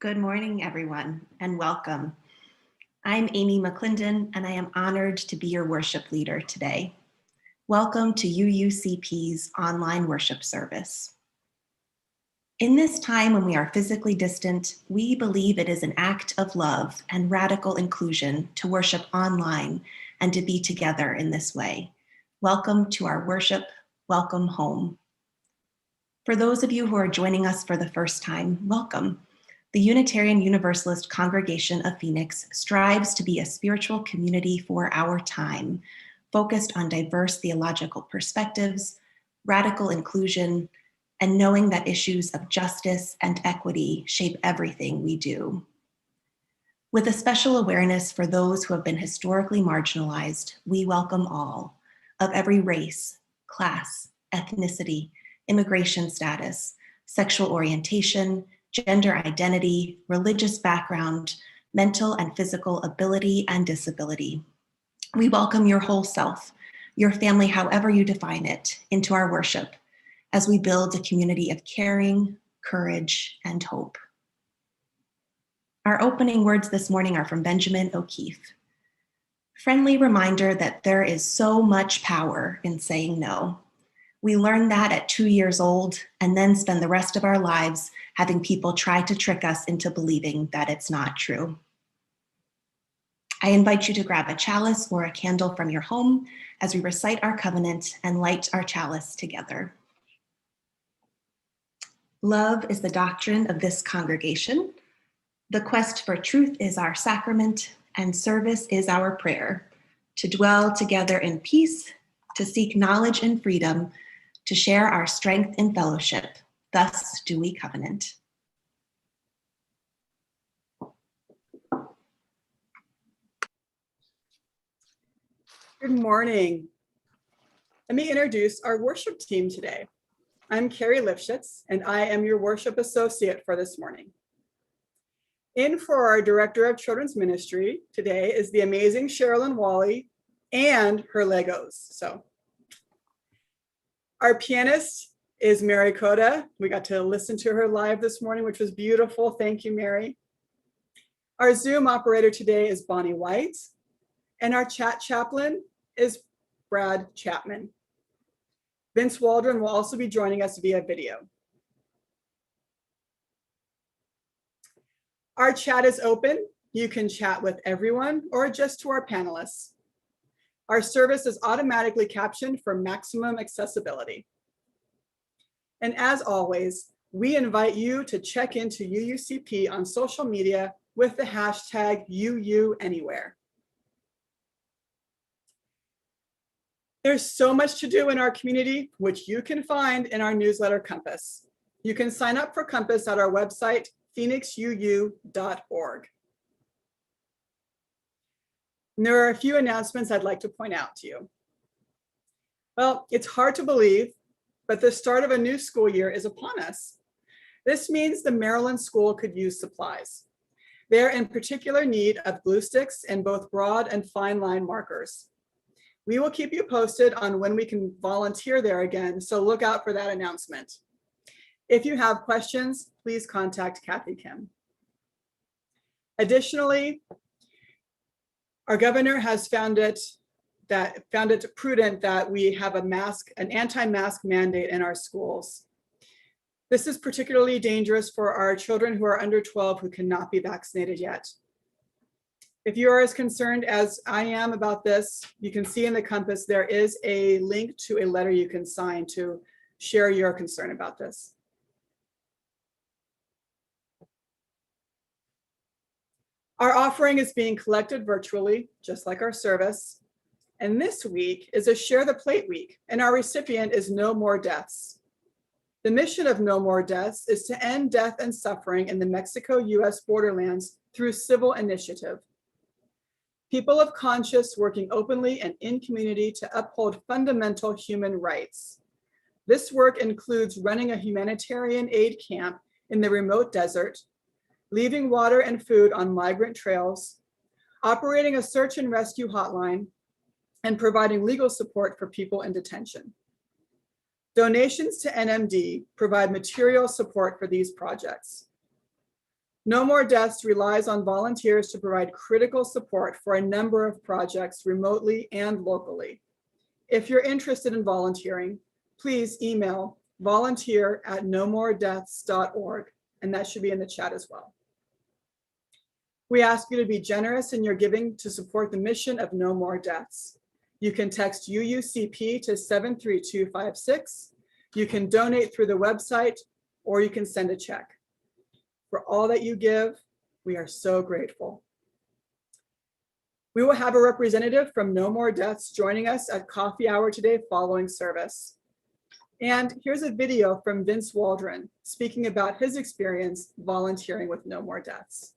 Good morning, everyone, and welcome. I'm Amy McKlindon, and I am honored to be your worship leader today. Welcome to UUCP's online worship service. In this time when we are physically distant, we believe it is an act of love and radical inclusion to worship online and to be together in this way. Welcome to our worship. Welcome home. For those of you who are joining us for the first time, welcome. The Unitarian Universalist Congregation of Phoenix strives to be a spiritual community for our time, focused on diverse theological perspectives, radical inclusion, and knowing that issues of justice and equity shape everything we do. With a special awareness for those who have been historically marginalized, we welcome all, of every race, class, ethnicity, immigration status, sexual orientation, gender identity, religious background, mental and physical ability and disability. We welcome your whole self, your family, however you define it, into our worship as we build a community of caring, courage, and hope. Our opening words this morning are from Benjamin O'Keefe. Friendly reminder that there is so much power in saying no. We learn that at 2 years old and then spend the rest of our lives having people try to trick us into believing that it's not true. I invite you to grab a chalice or a candle from your home as we recite our covenant and light our chalice together. Love is the doctrine of this congregation. The quest for truth is our sacrament, and service is our prayer, to dwell together in peace, to seek knowledge and freedom, to share our strength in fellowship. Thus do we covenant. Good morning. Let me introduce our worship team today. I'm Carrie Lifshitz, and I am your worship associate for this morning. In for our Director of Children's Ministry today is the amazing Sherilyn Wally and her Legos. So, our pianist is Mary Coda. We got to listen to her live this morning, which was beautiful. Thank you, Mary. Our Zoom operator today is Bonnie White, and our chat chaplain is Brad Chapman. Vince Waldron will also be joining us via video. Our chat is open. You can chat with everyone or just to our panelists. Our service is automatically captioned for maximum accessibility. And as always, we invite you to check into UUCP on social media with the hashtag UUAnywhere. There's so much to do in our community, which you can find in our newsletter Compass. You can sign up for Compass at our website, phoenixuu.org. And there are a few announcements I'd like to point out to you. Well, it's hard to believe, but the start of a new school year is upon us. This means the Maryland school could use supplies. They're in particular need of glue sticks and both broad and fine line markers. We will keep you posted on when we can volunteer there again, so look out for that announcement. If you have questions, please contact Kathy Kim. Additionally, our governor has found it prudent that we have an anti-mask mandate in our schools. This is particularly dangerous for our children who are under 12 who cannot be vaccinated yet. If you are as concerned as I am about this, you can see in the Compass there is a link to a letter you can sign to share your concern about this. Our offering is being collected virtually, just like our service. And this week is a Share the Plate week, and our recipient is No More Deaths. The mission of No More Deaths is to end death and suffering in the Mexico-US borderlands through civil initiative. People of conscience working openly and in community to uphold fundamental human rights. This work includes running a humanitarian aid camp in the remote desert, leaving water and food on migrant trails, operating a search and rescue hotline, and providing legal support for people in detention. Donations to NMD provide material support for these projects. No More Deaths relies on volunteers to provide critical support for a number of projects remotely and locally. If you're interested in volunteering, please email volunteer@nomoredeaths.org, and that should be in the chat as well. We ask you to be generous in your giving to support the mission of No More Deaths. You can text UUCP to 73256. You can donate through the website, or you can send a check. For all that you give, we are so grateful. We will have a representative from No More Deaths joining us at coffee hour today following service. And here's a video from Vince Waldron speaking about his experience volunteering with No More Deaths.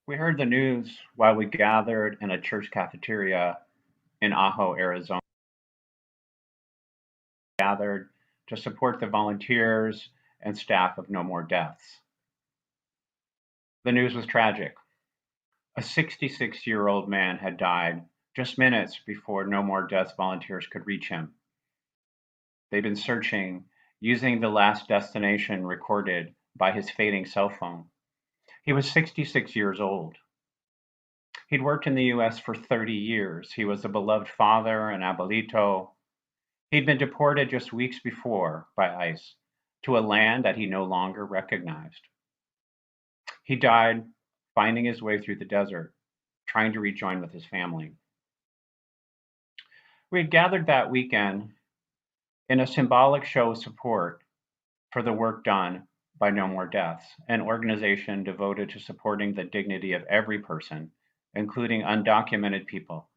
We heard the news while we gathered in a church cafeteria in Ajo, Arizona. Gathered to support the volunteers and staff of No More Deaths. The news was tragic. A 66-year-old man had died just minutes before No More Deaths volunteers could reach him. They'd been searching using the last destination recorded by his fading cell phone. He was 66 years old. He'd worked in the US for 30 years. He was a beloved father, an abuelito. He'd been deported just weeks before by ICE to a land that he no longer recognized. He died finding his way through the desert, trying to rejoin with his family. We had gathered that weekend in a symbolic show of support for the work done by No More Deaths, an organization devoted to supporting the dignity of every person, including undocumented people,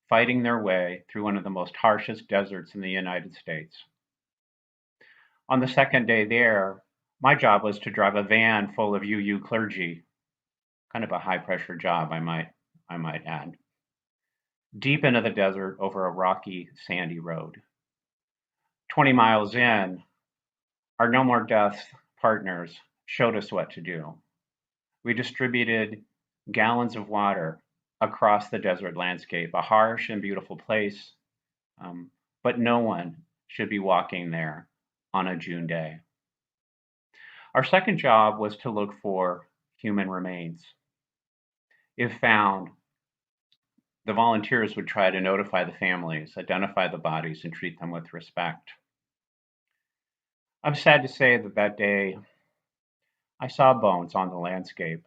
fighting their way through one of the most harshest deserts in the United States. On the second day there, my job was to drive a van full of UU clergy, kind of a high pressure job, I might add, deep into the desert over a rocky, sandy road. 20 miles in, our No More Deaths partners showed us what to do. We distributed gallons of water across the desert landscape, a harsh and beautiful place, but no one should be walking there on a June day. Our second job was to look for human remains. If found, the volunteers would try to notify the families, identify the bodies, and treat them with respect. I'm sad to say that day I saw bones on the landscape.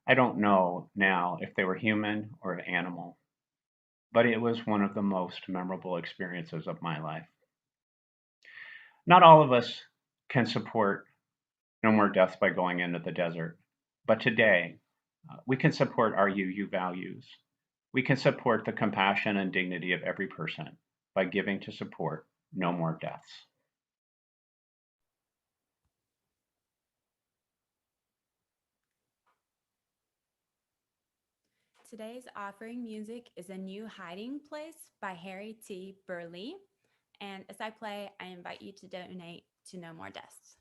I don't know now if they were human or animal, but it was one of the most memorable experiences of my life. Not all of us can support No More Deaths by going into the desert, but today we can support our UU values. We can support the compassion and dignity of every person by giving to support No More Deaths. Today's offering music is A New Hiding Place by Harry T. Burley. And as I play, I invite you to donate to No More Deaths.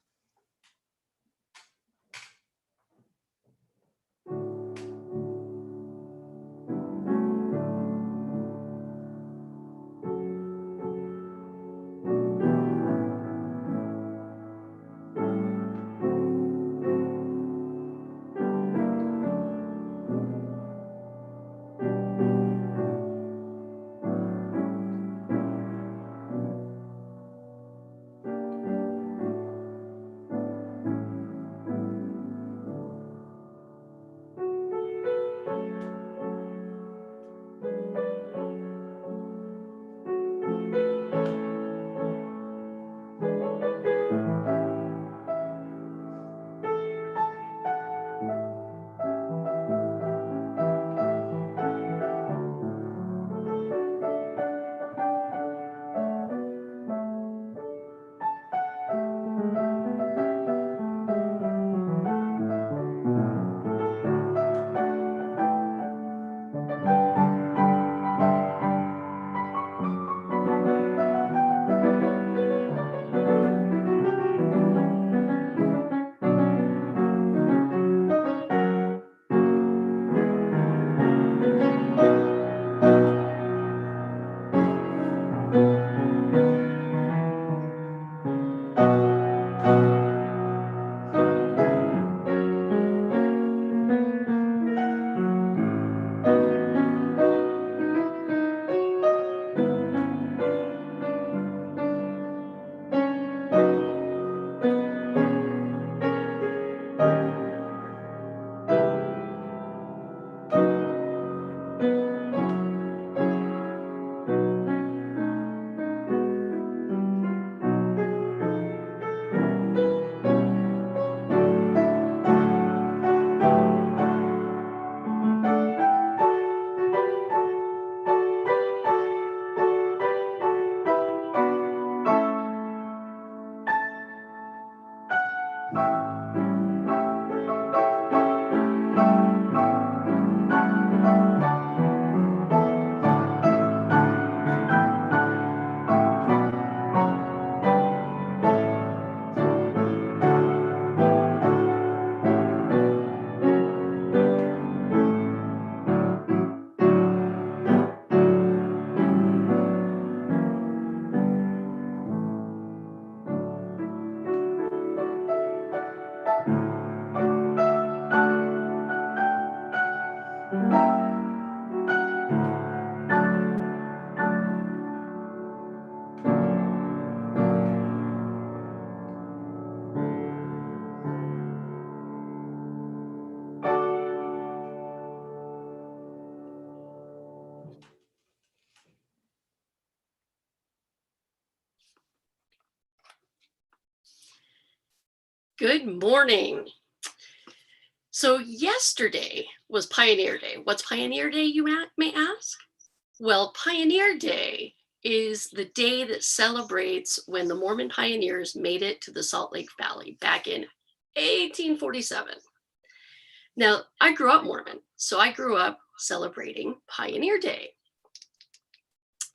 Good morning. So yesterday was Pioneer Day. What's Pioneer Day, you may ask? Well, Pioneer Day is the day that celebrates when the Mormon pioneers made it to the Salt Lake Valley back in 1847. Now, I grew up Mormon, so I grew up celebrating Pioneer Day.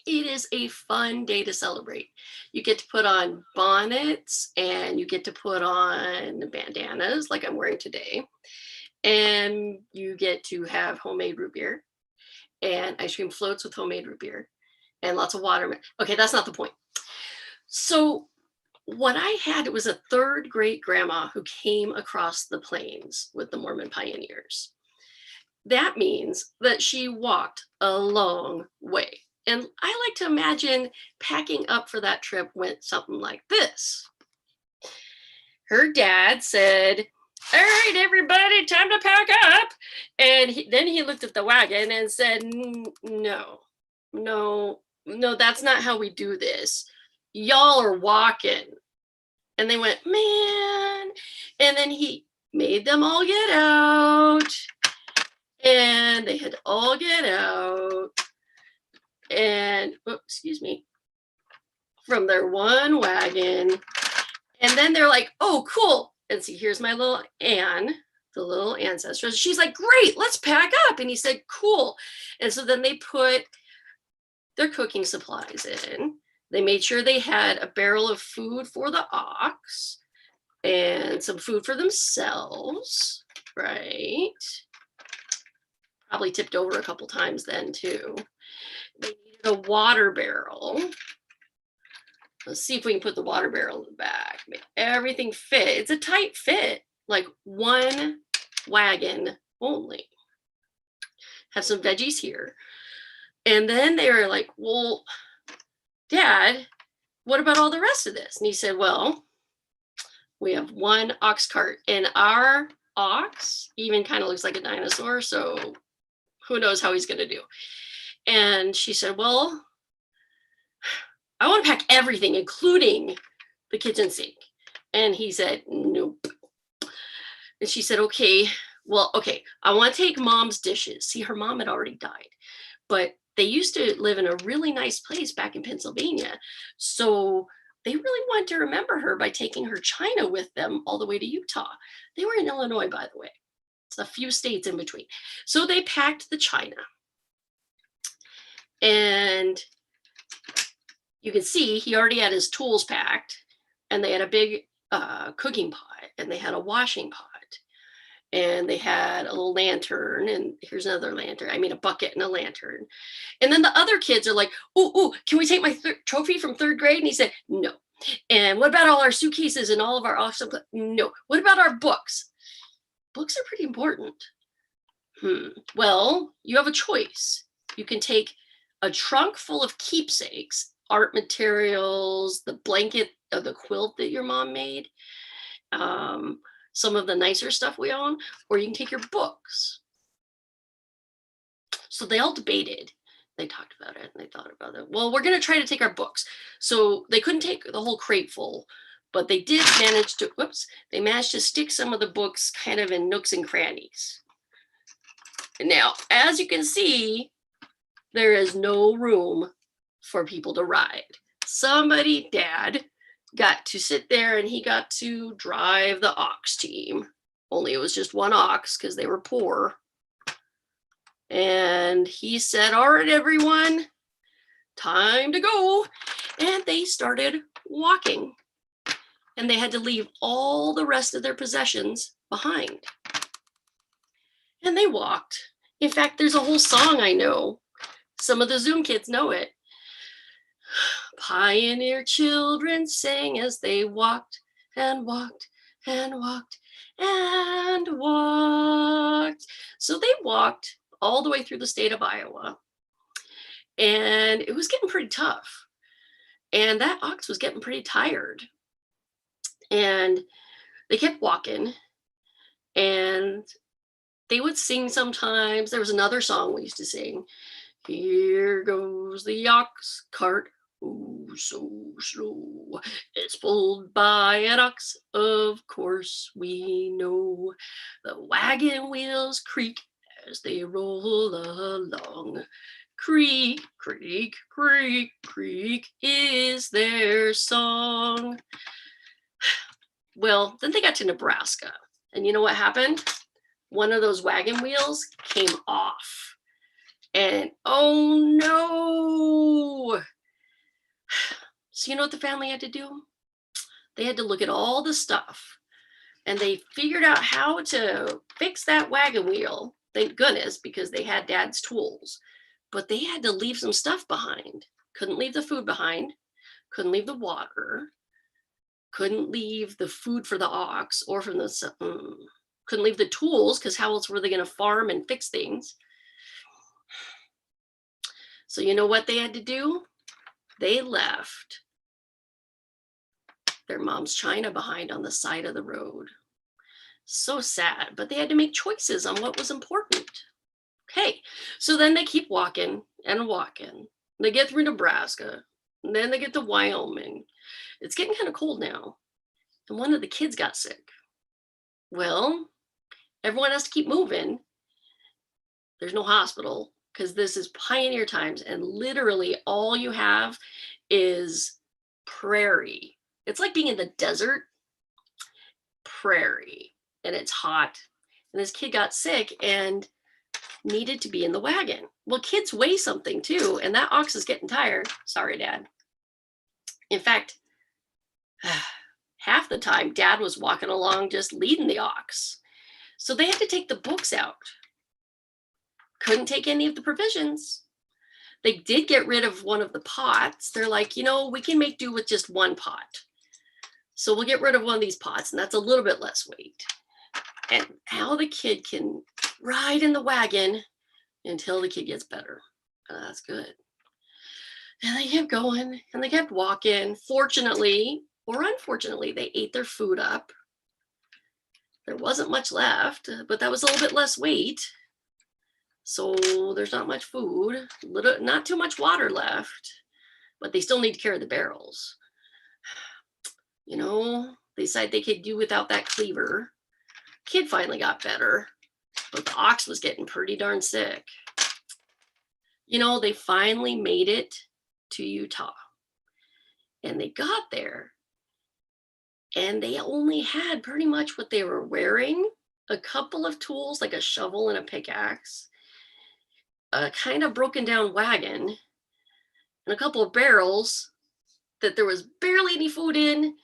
It is a fun day to celebrate. You get to put on bonnets and you get to put on bandanas like I'm wearing today. And you get to have homemade root beer and ice cream floats with homemade root beer and lots of water. Okay, that's not the point. So what I had was a third great grandma who came across the plains with the Mormon pioneers. That means that she walked a long way. And I like to imagine packing up for that trip went something like this. Her dad said, "All right, everybody, time to pack up." And then he looked at the wagon and said, no, that's not how we do this. Y'all are walking." And they went, "Man." And then he made them all get out. And they had to all get out. And, excuse me, from their one wagon. And then they're like, "Oh, cool." And see, here's my little Anne, the little ancestor. She's like, "Great, let's pack up." And he said, "Cool." And so then they put their cooking supplies in. They made sure they had a barrel of food for the ox and some food for themselves, right? Probably tipped over a couple times then too. They needed a water barrel. Let's see if we can put the water barrel in the back. Make everything fit. It's a tight fit, like one wagon only. Have some veggies here. And then they were like, "Well, Dad, what about all the rest of this?" And he said, "Well, we have one ox cart, and our ox even kind of looks like a dinosaur, so who knows how he's going to do." And she said, "Well, I want to pack everything, including the kitchen sink." And he said, "Nope." And she said, okay, I want to take Mom's dishes." See, her mom had already died, but they used to live in a really nice place back in Pennsylvania. So they really wanted to remember her by taking her china with them all the way to Utah. They were in Illinois, by the way. It's a few states in between. So they packed the china. And you can see he already had his tools packed, and they had a big cooking pot, and they had a washing pot, and they had a little lantern, and here's another lantern. I mean, a bucket and a lantern. And then the other kids are like, ooh, can we take my trophy from third grade? And he said, no. And what about all our suitcases and all of our awesome? No. What about our books? Books are pretty important. Well, you have a choice. You can take a trunk full of keepsakes, art materials, the blanket or the quilt that your mom made, some of the nicer stuff we own, or you can take your books. So they all debated. They talked about it and they thought about it. Well, we're going to try to take our books. So they couldn't take the whole crate full, but they did manage to, they managed to stick some of the books kind of in nooks and crannies. And now, as you can see, there is no room for people to ride. Somebody, Dad, got to sit there and he got to drive the ox team. Only it was just one ox because they were poor. And he said, "All right, everyone, time to go." And they started walking. And they had to leave all the rest of their possessions behind. And they walked. In fact, there's a whole song I know. Some of the Zoom kids know it. Pioneer children sang as they walked and walked and walked and walked. So they walked all the way through the state of Iowa. And it was getting pretty tough. And that ox was getting pretty tired. And they kept walking. And they would sing sometimes. There was another song we used to sing. Here goes the ox cart Oh, so slow. It's pulled by an ox, of course we know. The wagon wheels creak as they roll along. Creak, creak, creak, creak is their song. Well, then they got to Nebraska. And you know what happened? One of those wagon wheels came off. And oh no! So you know what the family had to do? They had to look at all the stuff. And they figured out how to fix that wagon wheel. Thank goodness, because they had Dad's tools. But they had to leave some stuff behind. Couldn't leave the food behind. Couldn't leave the water. Couldn't leave the food for the ox or from the couldn't leave the tools, because how else were they going to farm and fix things? So you know what they had to do? They left their mom's china behind on the side of the road. So sad, but they had to make choices on what was important. Okay, so then they keep walking and walking. They get through Nebraska, and then they get to Wyoming. It's getting kind of cold now, and one of the kids got sick. Well, everyone has to keep moving. There's no hospital because this is pioneer times, and literally all you have is prairie. It's like being in the desert, prairie, and it's hot. And this kid got sick and needed to be in the wagon. Well, kids weigh something too, and that ox is getting tired. Sorry, Dad. In fact, half the time Dad was walking along just leading the ox. So they had to take the books out. Couldn't take any of the provisions. They did get rid of one of the pots. They're like, you know, we can make do with just one pot. So we'll get rid of one of these pots, and that's a little bit less weight. And how the kid can ride in the wagon until the kid gets better. That's good. And they kept going and they kept walking. Fortunately or unfortunately, they ate their food up. There wasn't much left, but that was a little bit less weight. So there's not much food, not too much water left, but they still need to carry the barrels. You know, they decided they could do without that cleaver. Kid finally got better, but the ox was getting pretty darn sick. You know, they finally made it to Utah, and they got there, and they only had pretty much what they were wearing, a couple of tools like a shovel and a pickaxe, a kind of broken down wagon, and a couple of barrels that there was barely any food in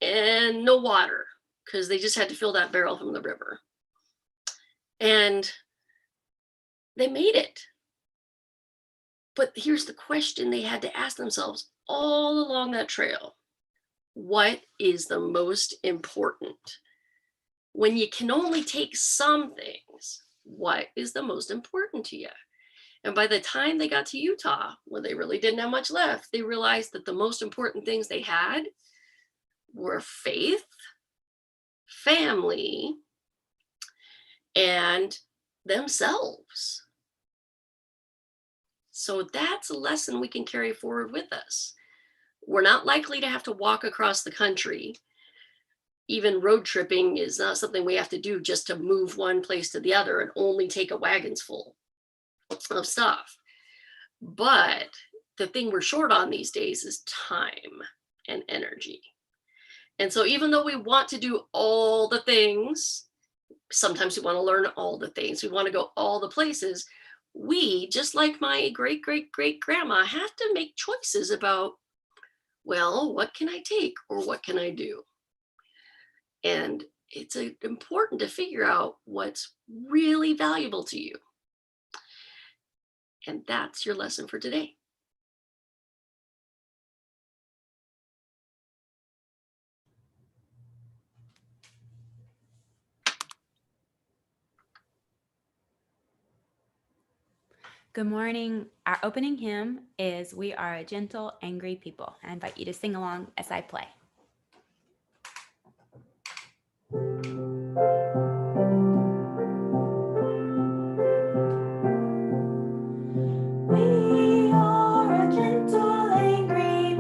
and no water, because they just had to fill that barrel from the river. And they made it. But here's the question they had to ask themselves all along that trail. What is the most important? When you can only take some things, what is the most important to you? And by the time they got to Utah, when they really didn't have much left, they realized that the most important things they had were faith, family, and themselves. So that's a lesson we can carry forward with us. We're not likely to have to walk across the country. Even road tripping is not something we have to do just to move one place to the other and only take a wagon's full of stuff. But the thing we're short on these days is time and energy. And so even though we want to do all the things, sometimes we want to learn all the things, we want to go all the places, we, just like my great-great-great-grandma, have to make choices about, well, what can I take or what can I do? And it's important to figure out what's really valuable to you. And that's your lesson for today. Good morning. Our opening hymn is We Are a Gentle, Angry People. I invite you to sing along as I play. We are a gentle, angry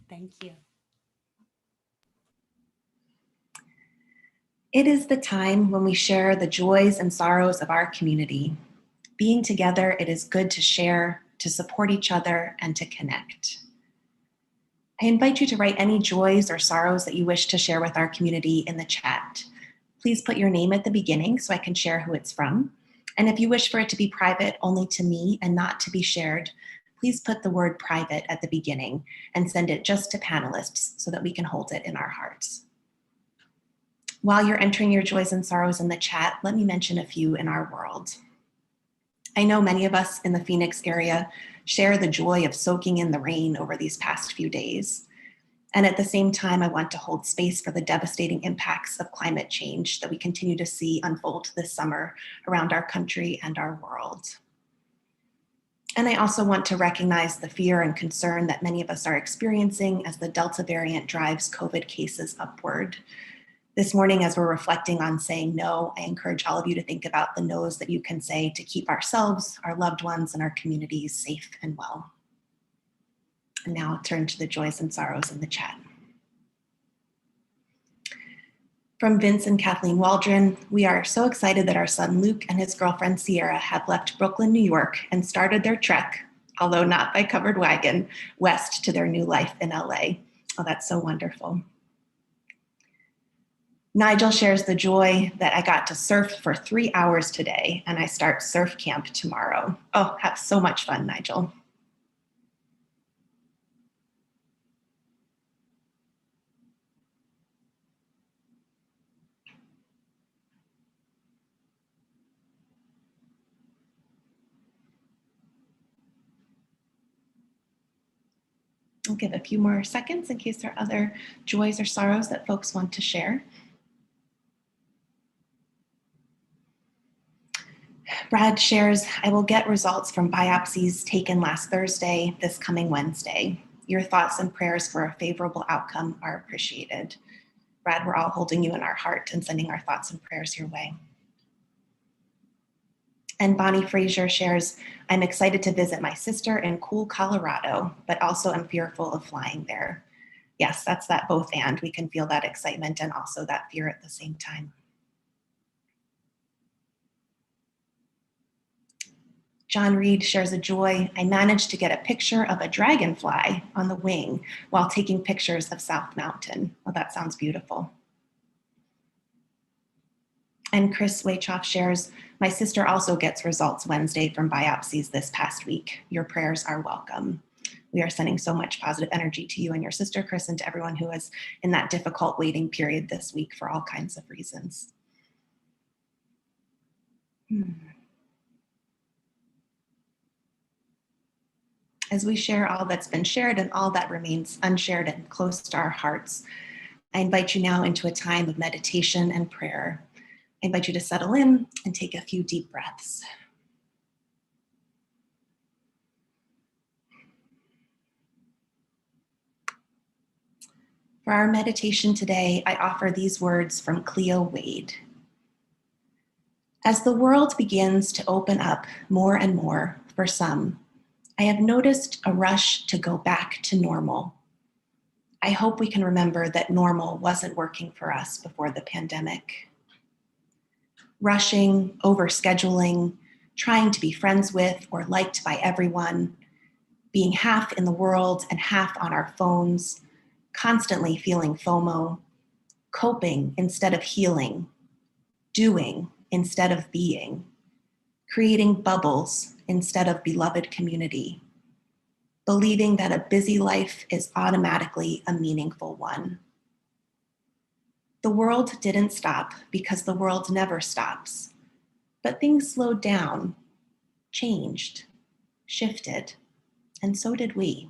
Thank you. It is the time when we share the joys and sorrows of our community. Being together, it is good to share, to support each other, and to connect. I invite you to write any joys or sorrows that you wish to share with our community in the chat. Please put your name at the beginning so I can share who it's from. And if you wish for it to be private only to me and not to be shared, please put the word private at the beginning and send it just to panelists so that we can hold it in our hearts. While you're entering your joys and sorrows in the chat, let me mention a few in our world. I know many of us in the Phoenix area share the joy of soaking in the rain over these past few days. And at the same time, I want to hold space for the devastating impacts of climate change that we continue to see unfold this summer around our country and our world. And I also want to recognize the fear and concern that many of us are experiencing as the Delta variant drives COVID cases upward. This morning, as we're reflecting on saying no, I encourage all of you to think about the no's that you can say to keep ourselves, our loved ones, and our communities safe and well. And now I'll turn to the joys and sorrows in the chat. From Vince and Kathleen Waldron, we are so excited that our son Luke and his girlfriend Sierra have left Brooklyn, New York, and started their trek, although not by covered wagon, west to their new life in LA. Oh, that's so wonderful. Nigel shares the joy that I got to surf for 3 hours today, and I start surf camp tomorrow. Oh, have so much fun, Nigel. I'll give a few more seconds in case there are other joys or sorrows that folks want to share. Brad shares, I will get results from biopsies taken last Thursday, this coming Wednesday. Your thoughts and prayers for a favorable outcome are appreciated. Brad, we're all holding you in our heart and sending our thoughts and prayers your way. And Bonnie Frazier shares, I'm excited to visit my sister in cool Colorado, but also am fearful of flying there. Yes, that's that both and. We can feel that excitement and also that fear at the same time. John Reed shares a joy. I managed to get a picture of a dragonfly on the wing while taking pictures of South Mountain. Well, that sounds beautiful. And Chris Waychoff shares, my sister also gets results Wednesday from biopsies this past week. Your prayers are welcome. We are sending so much positive energy to you and your sister, Chris, and to everyone who is in that difficult waiting period this week for all kinds of reasons. As we share all that's been shared and all that remains unshared and close to our hearts, I invite you now into a time of meditation and prayer. I invite you to settle in and take a few deep breaths. For our meditation today, I offer these words from Cleo Wade. As the world begins to open up more and more for some, I have noticed a rush to go back to normal. I hope we can remember that normal wasn't working for us before the pandemic. Rushing, overscheduling, trying to be friends with or liked by everyone, being half in the world and half on our phones, constantly feeling FOMO, coping instead of healing, doing instead of being, creating bubbles instead of beloved community, believing that a busy life is automatically a meaningful one. The world didn't stop because the world never stops, But things slowed down, changed, shifted, and so did we.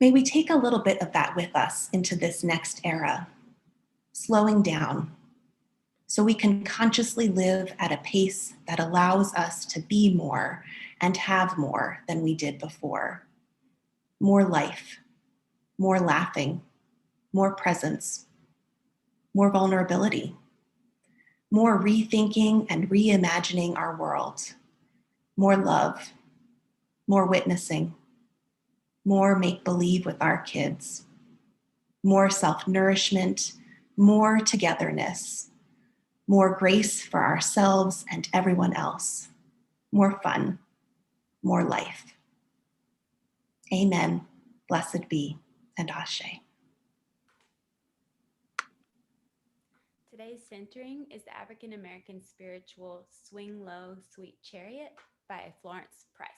May we take a little bit of that with us into this next era, slowing down, so we can consciously live at a pace that allows us to be more and have more than we did before. More life, more laughing, more presence, more vulnerability, more rethinking and reimagining our world, more love, more witnessing, more make-believe with our kids, more self-nourishment, more togetherness, more grace for ourselves and everyone else, more fun, more life. Amen. Blessed be, and Ashe. Today's centering is the African American spiritual Swing Low, Sweet Chariot by Florence Price.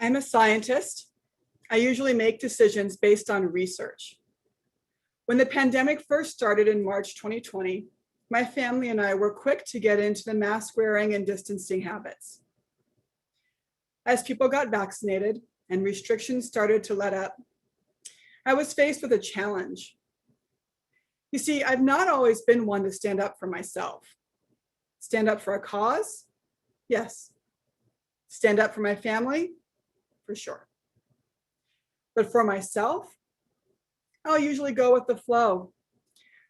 I'm a scientist. I usually make decisions based on research. When the pandemic first started in March 2020, my family and I were quick to get into the mask wearing and distancing habits. As people got vaccinated and restrictions started to let up, I was faced with a challenge. You see, I've not always been one to stand up for myself. Stand up for a cause? Yes. Stand up for my family? For sure. But for myself, I'll usually go with the flow.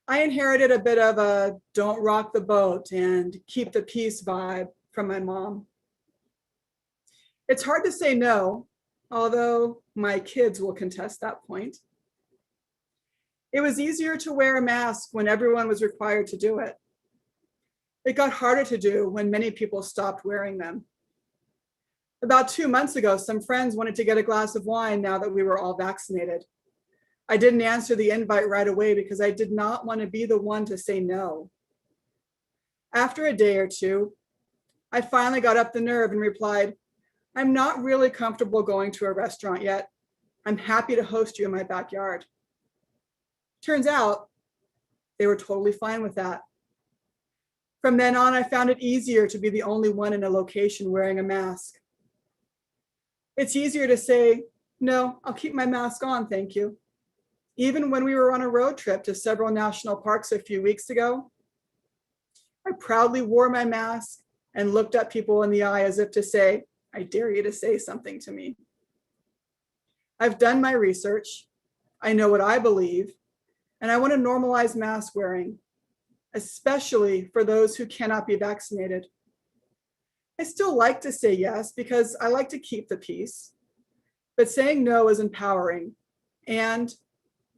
I inherited a bit of a don't rock the boat and keep the peace vibe from my mom. It's hard to say no, although my kids will contest that point. It was easier to wear a mask when everyone was required to do it. It got harder to do when many people stopped wearing them. About 2 months ago, some friends wanted to get a glass of wine now that we were all vaccinated. I didn't answer the invite right away because I did not want to be the one to say no. After a day or two, I finally got up the nerve and replied, I'm not really comfortable going to a restaurant yet. I'm happy to host you in my backyard. Turns out, they were totally fine with that. From then on, I found it easier to be the only one in a location wearing a mask. It's easier to say, no, I'll keep my mask on, thank you. Even when we were on a road trip to several national parks a few weeks ago, I proudly wore my mask and looked at people in the eye as if to say, I dare you to say something to me. I've done my research. I know what I believe, and I want to normalize mask wearing, especially for those who cannot be vaccinated. I still like to say yes because I like to keep the peace, but saying no is empowering and,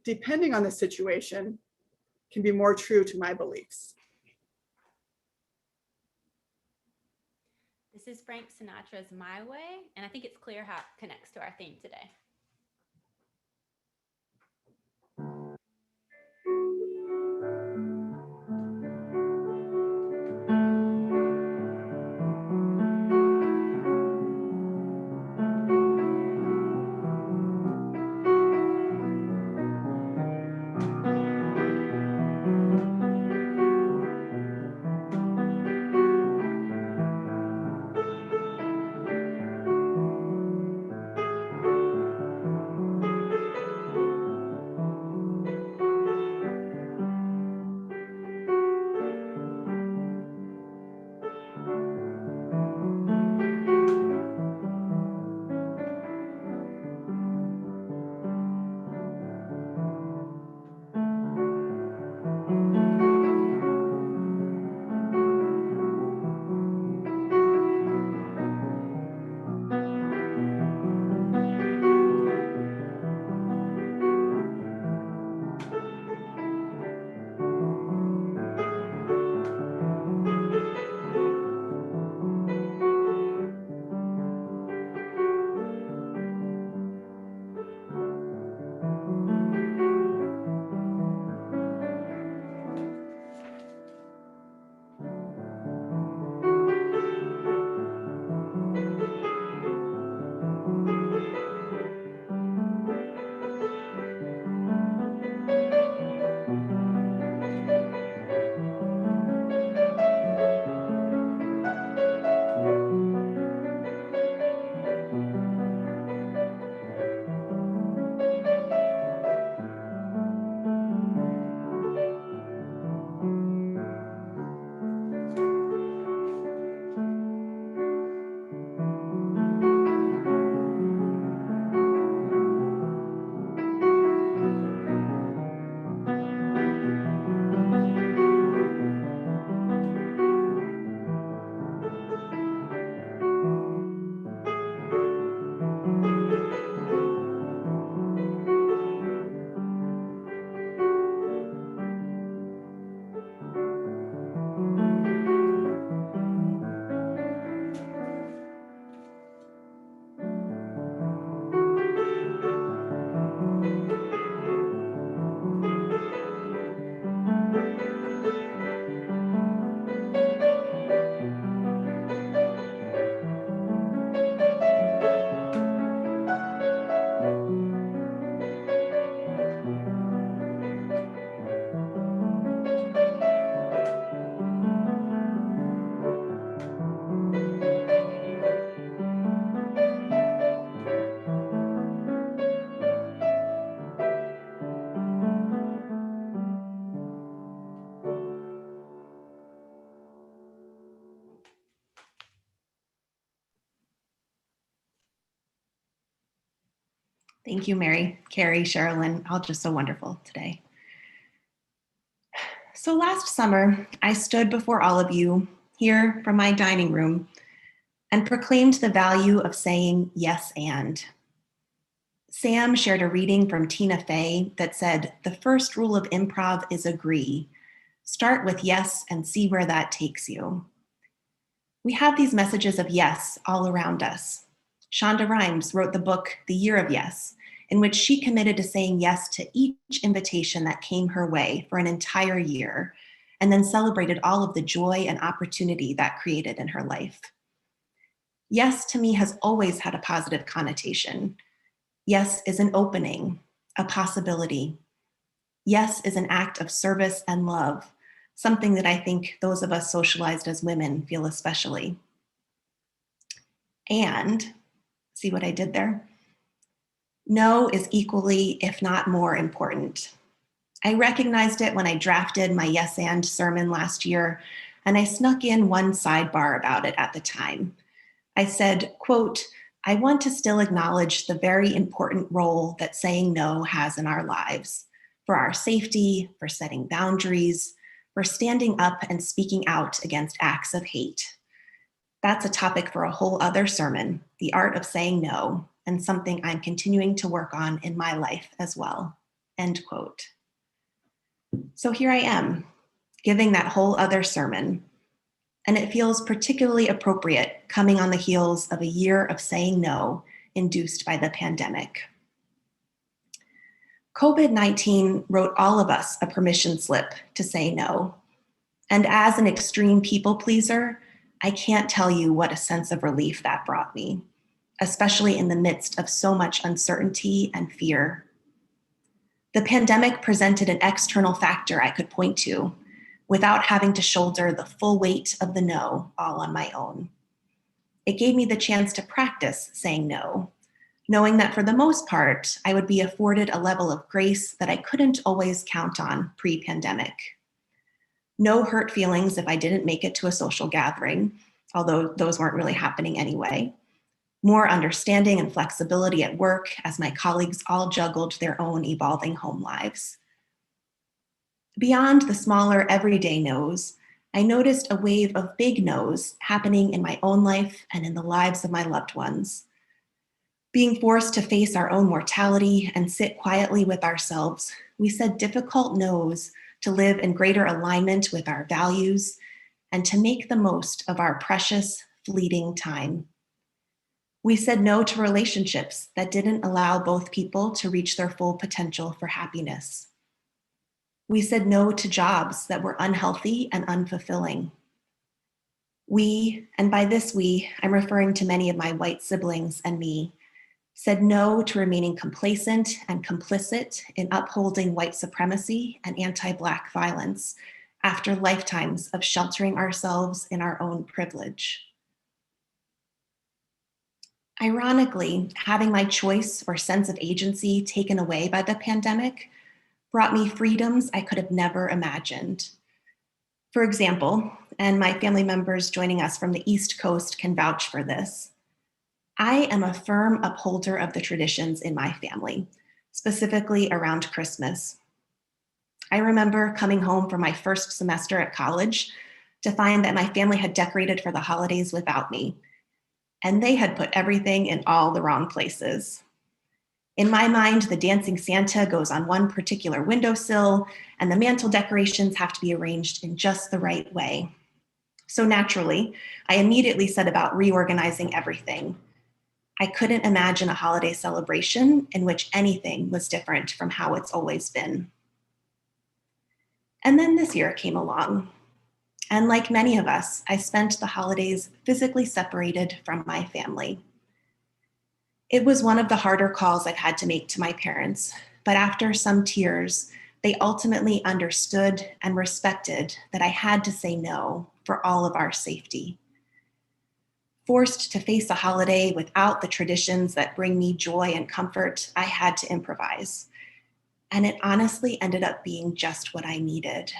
depending on the situation, can be more true to my beliefs. This is Frank Sinatra's My Way, and I think it's clear how it connects to our theme today. Thank you, Mary, Carrie, Sherilyn, all just so wonderful today. So last summer, I stood before all of you here from my dining room and proclaimed the value of saying yes and. Sam shared a reading from Tina Fey that said, the first rule of improv is agree. Start with yes and see where that takes you. We have these messages of yes all around us. Shonda Rhimes wrote the book, The Year of Yes, in which she committed to saying yes to each invitation that came her way for an entire year, and then celebrated all of the joy and opportunity that created in her life. Yes to me has always had a positive connotation. Yes is an opening, a possibility. Yes is an act of service and love, something that I think those of us socialized as women feel especially. And, see what I did there? No is equally, if not more, important. I recognized it when I drafted my Yes and sermon last year, and I snuck in one sidebar about it at the time. I said, quote, I want to still acknowledge the very important role that saying no has in our lives, for our safety, for setting boundaries, for standing up and speaking out against acts of hate. That's a topic for a whole other sermon, the art of saying no, and something I'm continuing to work on in my life as well, end quote. So here I am, giving that whole other sermon. and it feels particularly appropriate coming on the heels of a year of saying no induced by the pandemic. COVID-19 wrote all of us a permission slip to say no. And as an extreme people pleaser, I can't tell you what a sense of relief that brought me, especially in the midst of so much uncertainty and fear. The pandemic presented an external factor I could point to without having to shoulder the full weight of the no all on my own. It gave me the chance to practice saying no, knowing that for the most part, I would be afforded a level of grace that I couldn't always count on pre-pandemic. No hurt feelings if I didn't make it to a social gathering, although those weren't really happening anyway. More understanding and flexibility at work as my colleagues all juggled their own evolving home lives. Beyond the smaller everyday no's, I noticed a wave of big no's happening in my own life and in the lives of my loved ones. Being forced to face our own mortality and sit quietly with ourselves, we said difficult no's to live in greater alignment with our values and to make the most of our precious, fleeting time. We said no to relationships that didn't allow both people to reach their full potential for happiness. We said no to jobs that were unhealthy and unfulfilling. We, and by this we, I'm referring to many of my white siblings and me, said no to remaining complacent and complicit in upholding white supremacy and anti-Black violence after lifetimes of sheltering ourselves in our own privilege. Ironically, having my choice or sense of agency taken away by the pandemic brought me freedoms I could have never imagined. For example, and my family members joining us from the East Coast can vouch for this, I am a firm upholder of the traditions in my family, specifically around Christmas. I remember coming home from my first semester at college to find that my family had decorated for the holidays without me, and they had put everything in all the wrong places. In my mind, the dancing Santa goes on one particular windowsill, and the mantle decorations have to be arranged in just the right way. So naturally, I immediately set about reorganizing everything. I couldn't imagine a holiday celebration in which anything was different from how it's always been. And then this year came along. And like many of us, I spent the holidays physically separated from my family. It was one of the harder calls I've had to make to my parents, but after some tears, they ultimately understood and respected that I had to say no for all of our safety. Forced to face a holiday without the traditions that bring me joy and comfort, I had to improvise. And it honestly ended up being just what I needed.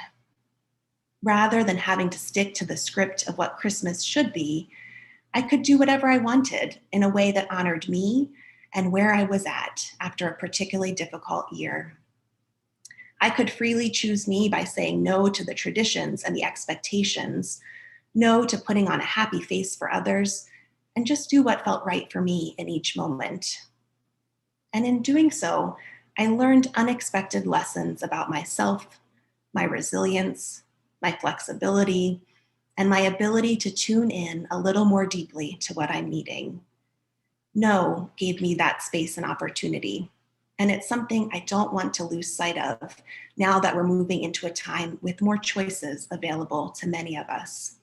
Rather than having to stick to the script of what Christmas should be, I could do whatever I wanted in a way that honored me and where I was at after a particularly difficult year. I could freely choose me by saying no to the traditions and the expectations, no to putting on a happy face for others, and just do what felt right for me in each moment. And in doing so, I learned unexpected lessons about myself, my resilience, my flexibility, and my ability to tune in a little more deeply to what I'm needing. No gave me that space and opportunity, and it's something I don't want to lose sight of now that we're moving into a time with more choices available to many of us.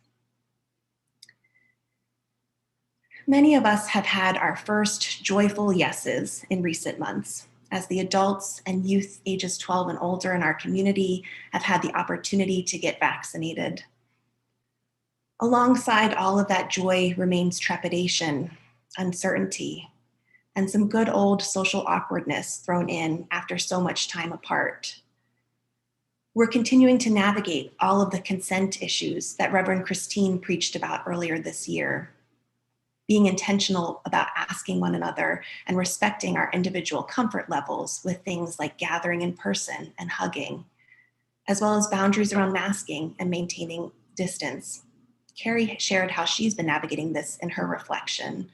Many of us have had our first joyful yeses in recent months, as the adults and youth ages 12 and older in our community have had the opportunity to get vaccinated. Alongside all of that joy remains trepidation, uncertainty, and some good old social awkwardness thrown in after so much time apart. We're continuing to navigate all of the consent issues that Reverend Christine preached about earlier this year. Being intentional about asking one another and respecting our individual comfort levels with things like gathering in person and hugging, as well as boundaries around masking and maintaining distance. Carrie shared how she's been navigating this in her reflection,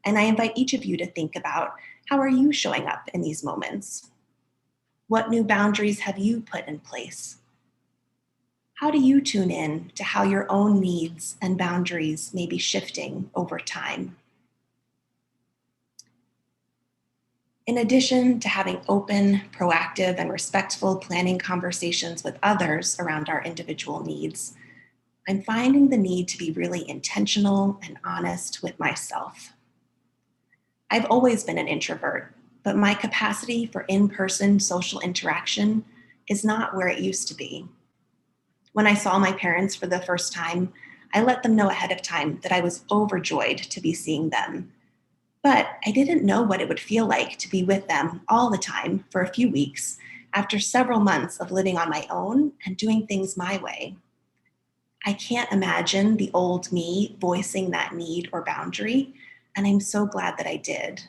and I invite each of you to think about, how are you showing up in these moments? What new boundaries have you put in place? How do you tune in to how your own needs and boundaries may be shifting over time? In addition to having open, proactive, and respectful planning conversations with others around our individual needs, I'm finding the need to be really intentional and honest with myself. I've always been an introvert, but my capacity for in-person social interaction is not where it used to be. When I saw my parents for the first time, I let them know ahead of time that I was overjoyed to be seeing them. But I didn't know what it would feel like to be with them all the time for a few weeks after several months of living on my own and doing things my way. I can't imagine the old me voicing that need or boundary, and I'm so glad that I did.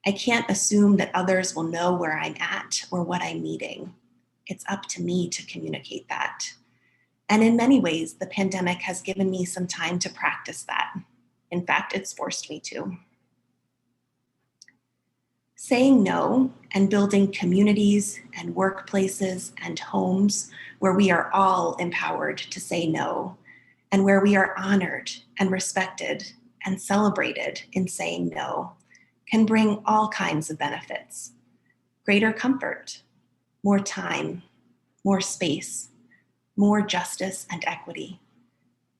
I can't assume that others will know where I'm at or what I'm needing. It's up to me to communicate that. And in many ways, the pandemic has given me some time to practice that. In fact, it's forced me to. Saying no and building communities and workplaces and homes where we are all empowered to say no, and where we are honored and respected and celebrated in saying no, can bring all kinds of benefits. Greater comfort, more time, more space, more justice and equity,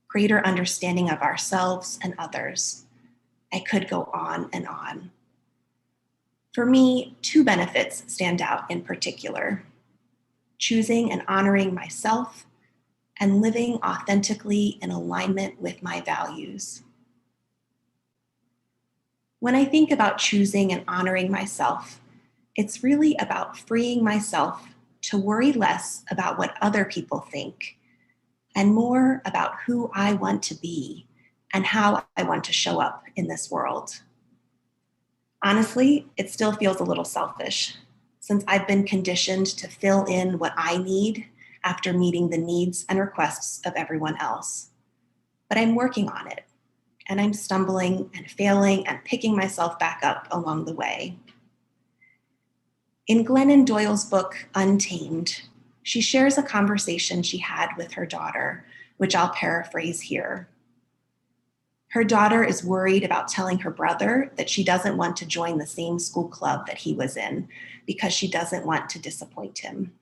greater understanding of ourselves and others. I could go on and on. For me, two benefits stand out in particular: choosing and honoring myself and living authentically in alignment with my values. When I think about choosing and honoring myself, it's really about freeing myself to worry less about what other people think and more about who I want to be and how I want to show up in this world. Honestly, it still feels a little selfish, since I've been conditioned to fill in what I need after meeting the needs and requests of everyone else. But I'm working on it, and I'm stumbling and failing and picking myself back up along the way. In Glennon Doyle's book, Untamed, she shares a conversation she had with her daughter, which I'll paraphrase here. Her daughter is worried about telling her brother that she doesn't want to join the same school club that he was in because she doesn't want to disappoint him.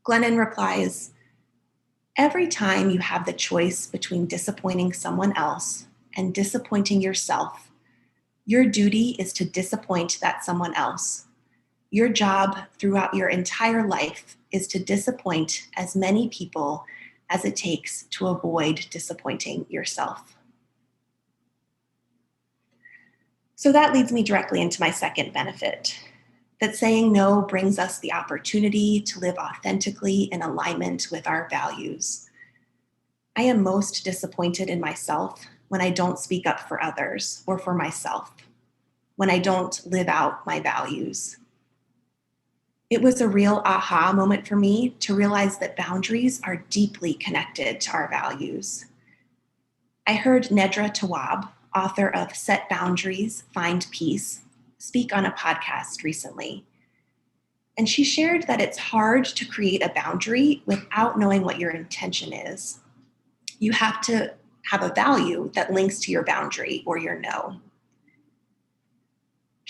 Glennon replies, "Every time you have the choice between disappointing someone else and disappointing yourself, your duty is to disappoint that someone else. Your job throughout your entire life is to disappoint as many people as it takes to avoid disappointing yourself." So that leads me directly into my second benefit, that saying no brings us the opportunity to live authentically in alignment with our values. I am most disappointed in myself when I don't speak up for others or for myself, when I don't live out my values. It was a real aha moment for me to realize that boundaries are deeply connected to our values. I heard Nedra Tawwab, author of Set Boundaries, Find Peace, speak on a podcast recently. And she shared that it's hard to create a boundary without knowing what your intention is. You have to have a value that links to your boundary or your no.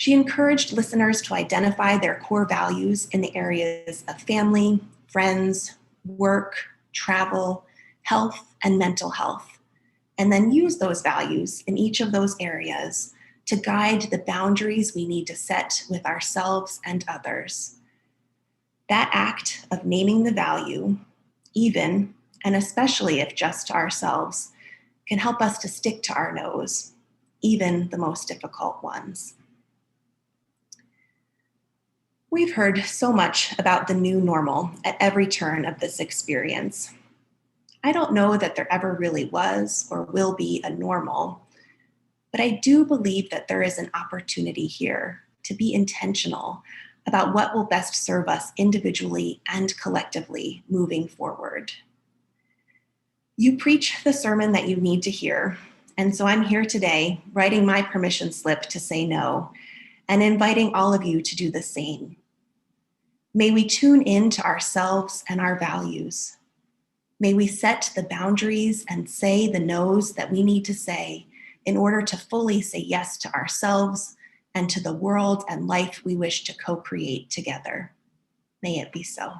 She encouraged listeners to identify their core values in the areas of family, friends, work, travel, health, and mental health, and then use those values in each of those areas to guide the boundaries we need to set with ourselves and others. That act of naming the value, even and especially if just to ourselves, can help us to stick to our no's, even the most difficult ones. We've heard so much about the new normal at every turn of this experience. I don't know that there ever really was or will be a normal, but I do believe that there is an opportunity here to be intentional about what will best serve us individually and collectively moving forward. You preach the sermon that you need to hear, and so I'm here today writing my permission slip to say no and inviting all of you to do the same. May we tune in to ourselves and our values. May we set the boundaries and say the no's that we need to say in order to fully say yes to ourselves and to the world and life we wish to co-create together. May it be so.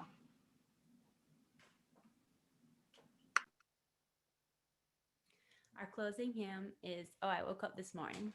Our closing hymn is "Oh, I Woke Up This Morning."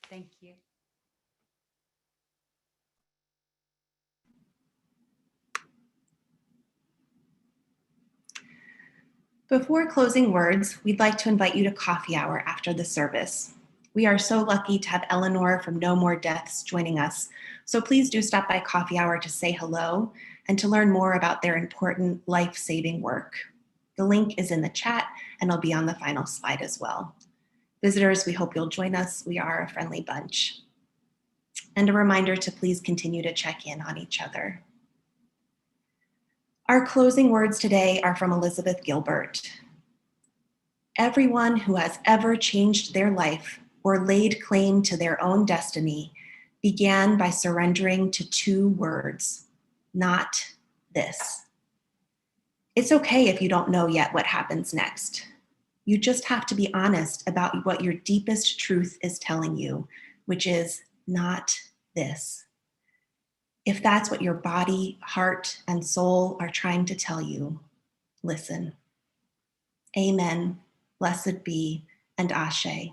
Thank you. Before closing words, we'd like to invite you to coffee hour after the service. We are so lucky to have Eleanor from No More Deaths joining us, so please do stop by coffee hour to say hello and to learn more about their important life-saving work. The link is in the chat and it'll be on the final slide as well. Visitors, we hope you'll join us. We are a friendly bunch. And a reminder to please continue to check in on each other. Our closing words today are from Elizabeth Gilbert. Everyone who has ever changed their life or laid claim to their own destiny began by surrendering to 2 words, not this. It's okay if you don't know yet what happens next. You just have to be honest about what your deepest truth is telling you, which is not this. If that's what your body, heart, and soul are trying to tell you, listen. Amen, blessed be, and Ashe.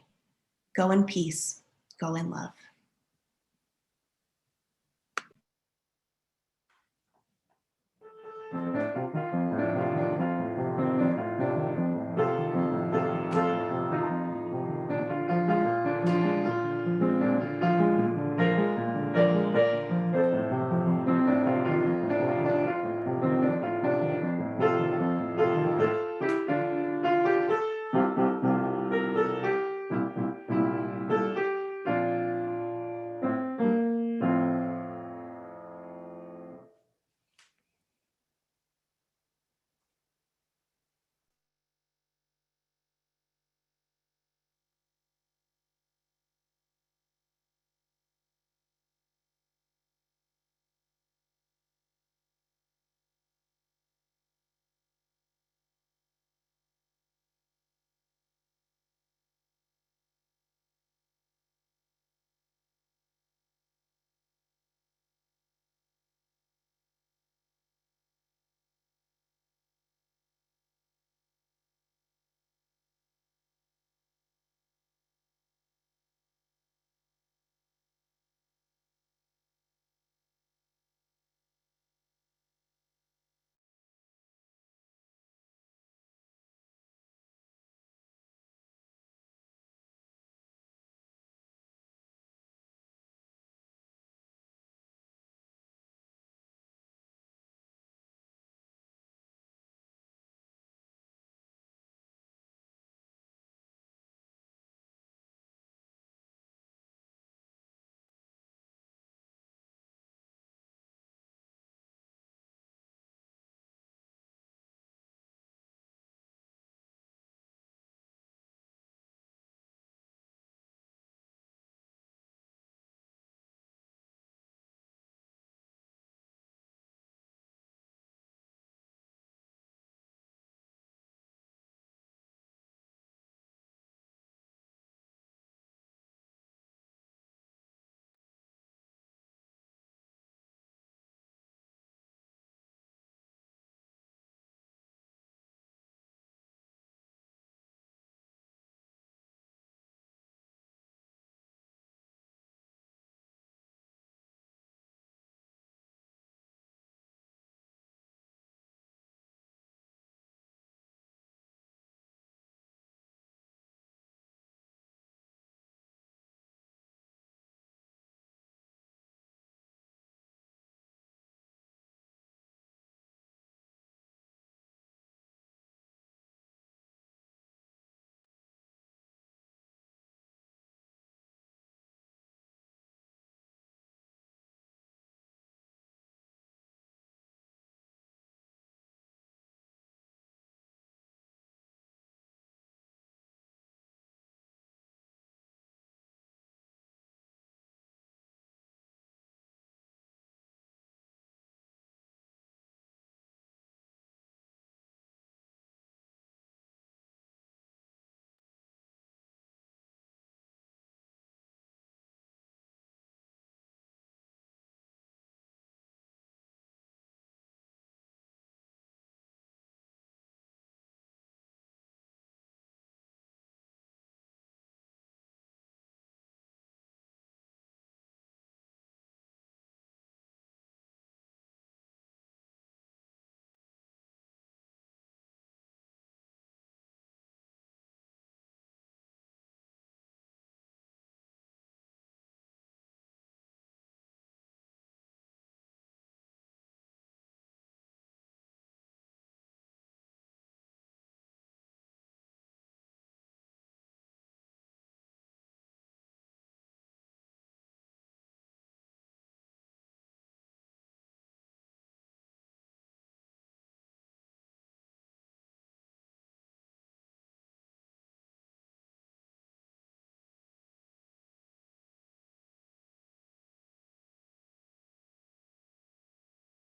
Go in peace, go in love.